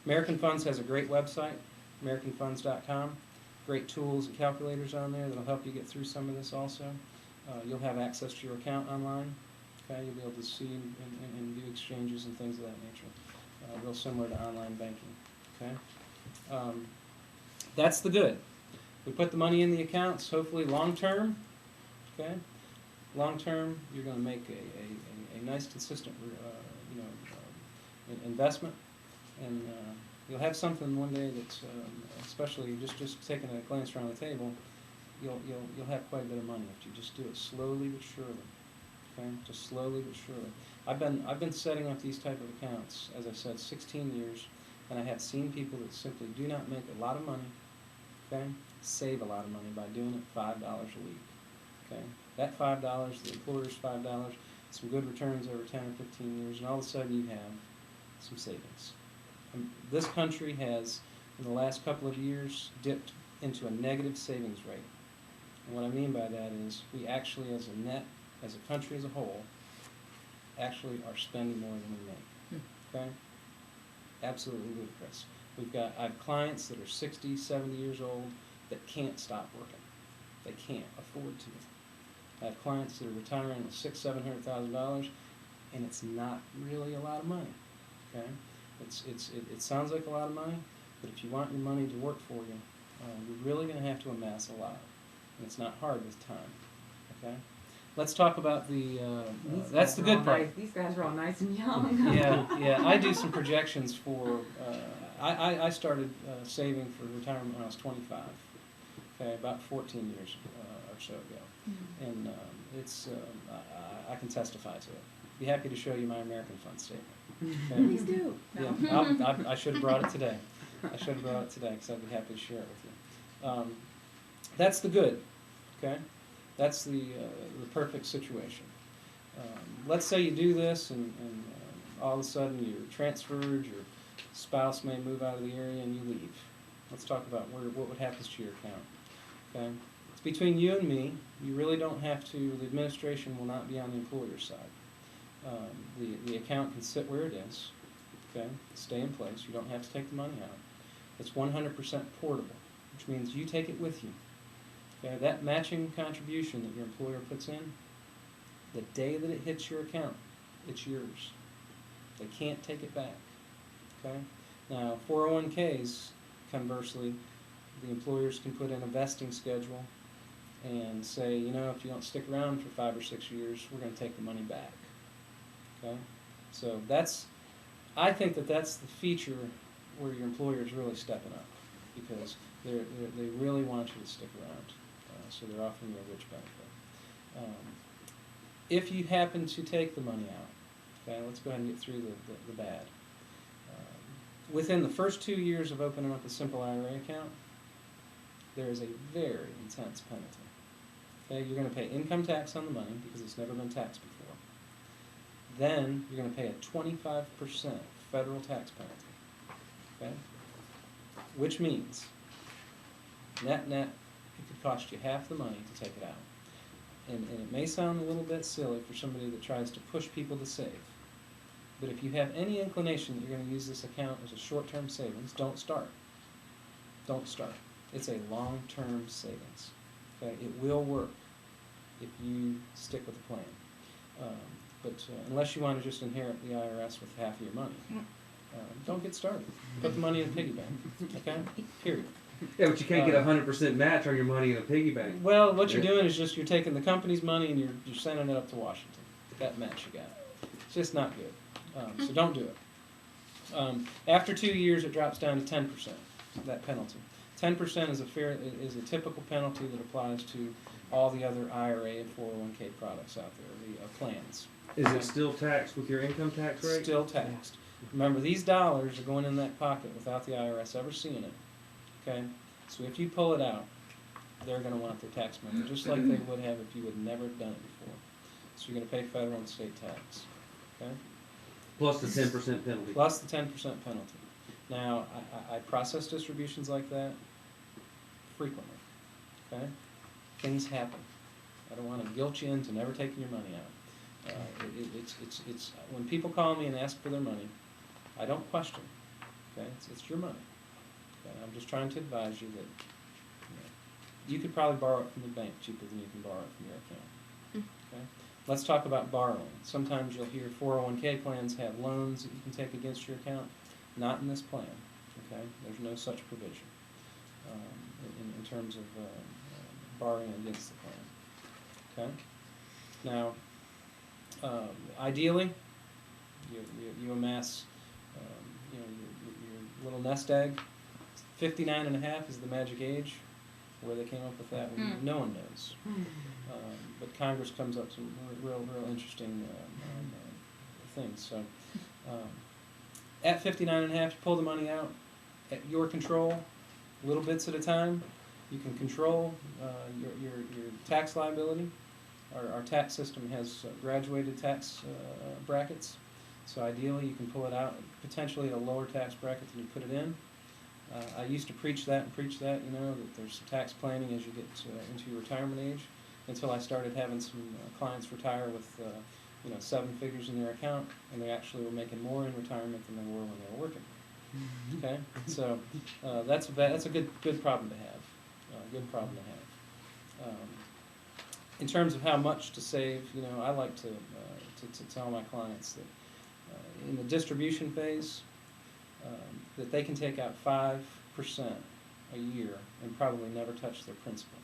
American Funds has a great website, AmericanFunds.com. Great tools and calculators on there that'll help you get through some of this also. You'll have access to your account online. Okay, you'll be able to see and do exchanges and things of that nature. Real similar to online banking. Okay, that's the good. We put the money in the accounts, hopefully long term. Okay, long term, you're going to make a nice, consistent, investment, and you'll have something one day that's, especially just taking a glance around the table, you'll have quite a bit of money if you just do it slowly but surely. Okay, just slowly but surely. I've been setting up these type of accounts, as I said, 16 years, and I have seen people that simply do not make a lot of money. Okay, save a lot of money by doing it $5 a week. Okay, that $5, the employer's $5, some good returns over 10 or 15 years, and all of a sudden you have some savings. This country has, in the last couple of years, dipped into a negative savings rate. And what I mean by that is we actually, as a country as a whole, actually are spending more than we make. Okay? Absolutely ludicrous. I have clients that are 60, 70 years old that can't stop working. They can't afford to. I have clients that are retiring with $600,000, $700,000, and it's not really a lot of money. Okay? It sounds like a lot of money, but if you want your money to work for you, you're really going to have to amass a lot, and it's not hard with time. Okay, let's talk about the. That's the good part. Nice. These guys are all nice and young. Yeah. I do some projections for. I started saving for retirement when I was 25. Okay, about 14 years or so ago, and I can testify to it. Be happy to show you my American Fund statement. Okay. Please do. No. Yeah, I should have brought it today. Because I'd be happy to share it with you. That's the good, okay? That's the perfect situation. Let's say you do this and all of a sudden you're transferred, your spouse may move out of the area and you leave. Let's talk about what would happen to your account. Okay? It's between you and me. You really don't have to, the administration will not be on the employer's side. The account can sit where it is, okay, stay in place. You don't have to take the money out. It's 100% portable, which means you take it with you. Okay, that matching contribution that your employer puts in, the day that it hits your account, it's yours. They can't take it back. Okay. Now 401ks, conversely, the employers can put in a vesting schedule and say, if you don't stick around for 5 or 6 years, we're going to take the money back. Okay, so I think that's the feature where your employer is really stepping up, because they really want you to stick around, so they're offering you a rich benefit. If you happen to take the money out, okay, let's go ahead and get through the bad. Within the first 2 years of opening up a simple IRA account, there is a very intense penalty. Okay, you're going to pay income tax on the money because it's never been taxed before. Then you're going to pay a 25% federal tax penalty. Okay? Which means, net, it could cost you half the money to take it out. And it may sound a little bit silly for somebody that tries to push people to save. But if you have any inclination that you're going to use this account as a short-term savings, don't start. Don't start. It's a long-term savings. Okay? It will work if you stick with the plan. But unless you want to just inherit the IRS with half of your money, don't get started. Put the money in a piggy bank. Okay? Period. Yeah, but you can't get 100% match on your money in a piggy bank. Well, what you're doing is just you're taking the company's money and you're sending it up to Washington. That match you got. It's just not good. So don't do it. After 2 years, it drops down to 10%. That penalty. 10% is a typical penalty that applies to all the other IRA and 401k products out there, the plans. Is it still taxed with your income tax rate? Still taxed. Remember, these dollars are going in that pocket without the IRS ever seeing it. Okay? So if you pull it out, they're going to want their tax money, just like they would have if you had never done it before. So you're going to pay federal and state tax. Okay? Plus the 10% penalty. Plus the 10% penalty. Now, I process distributions like that frequently. Okay? Things happen. I don't want to guilt you into never taking your money out. It's when people call me and ask for their money, I don't question. Okay, it's your money. Okay, I'm just trying to advise you that you could probably borrow it from the bank cheaper than you can borrow it from your account. Okay, let's talk about borrowing. Sometimes you'll hear 401k plans have loans that you can take against your account. Not in this plan. Okay, there's no such provision in terms of borrowing against the plan. Okay, now ideally, you amass your little nest egg. 59 and a half is the magic age. Where they came up with that, no one knows. But Congress comes up with some real interesting things. So at 59 and a half, you pull the money out at your control, little bits at a time. You can control your tax liability. Our tax system has graduated tax brackets. So ideally, you can pull it out potentially at a lower tax bracket than you put it in. I used to preach that, that there's tax planning as you get into your retirement age, until I started having some clients retire with 7 figures in their account, and they actually were making more in retirement than they were when they were working. Okay, so that's a good problem to have. Good problem to have. In terms of how much to save, I like to tell my clients that in the distribution phase, that they can take out 5% a year and probably never touch their principal.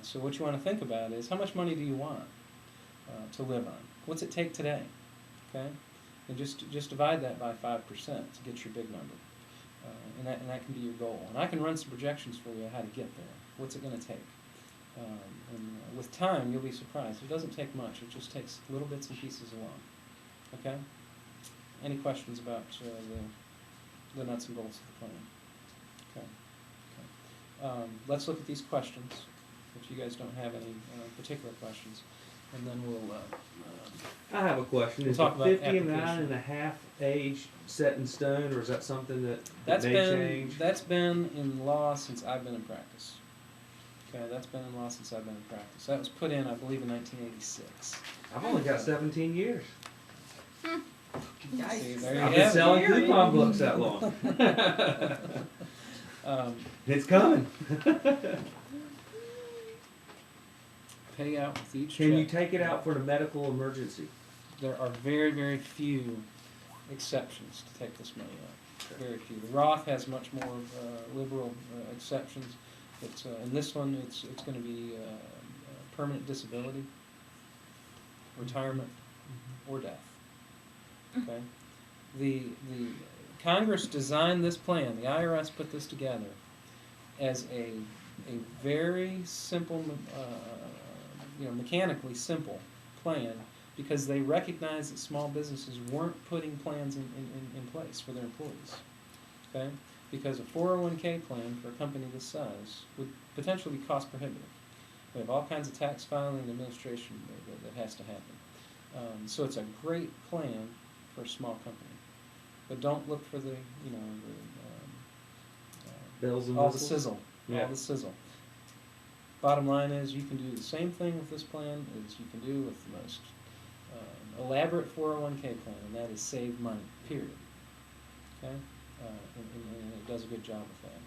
So what you want to think about is, how much money do you want to live on? What's it take today? Okay, and just divide that by 5% to get your big number, and that can be your goal. And I can run some projections for you how to get there. What's it going to take? With time, you'll be surprised. It doesn't take much. It just takes little bits and pieces along. Okay. Any questions about the nuts and bolts of the plan? Okay. Let's look at these questions. If you guys don't have any particular questions, and then we'll. I have a question. We'll Is talk the about 59 application. and a half age set in stone, or is that something that That's may change? That's been in law since I've been in practice. Okay, that's been in law since I've been in practice. That was put in, I believe, in 1986. I've only got 17 years. See, there you I've have been it. selling coupon books that long. It's coming. Pay out with each Can you check. take it out for a medical emergency? There are very few exceptions to take this money out. Very few. The Roth has much more liberal exceptions. But in this one, it's going to be permanent disability, retirement, or death. Okay. The Congress designed this plan. The IRS put this together as a very simple, mechanically simple plan, because they recognized that small businesses weren't putting plans in place for their employees. Okay? Because a 401k plan for a company this size would potentially be cost prohibitive. We have all kinds of tax filing and administration that has to happen. So it's a great plan for a small company. But don't look for the, Bells and all the whistles? sizzle. Yeah. All the sizzle. Bottom line is, you can do the same thing with this plan as you can do with the most elaborate 401k plan, and that is save money, period. Okay? And it does a good job with that.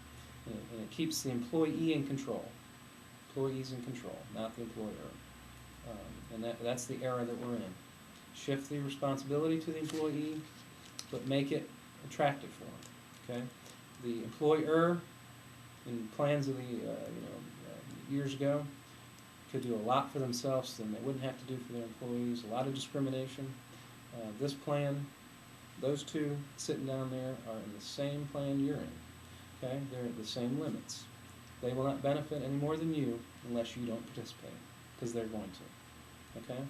And it keeps the employee in control. Employees in control, not the employer. And that's the era that we're in. Shift the responsibility to the employee, but make it attractive for them. Okay? The employer, in plans of the years ago, could do a lot for themselves than they wouldn't have to do for their employees. A lot of discrimination. This plan, those two sitting down there are in the same plan you're in. Okay? They're at the same limits. They will not benefit any more than you unless you don't participate, because they're going to. Okay?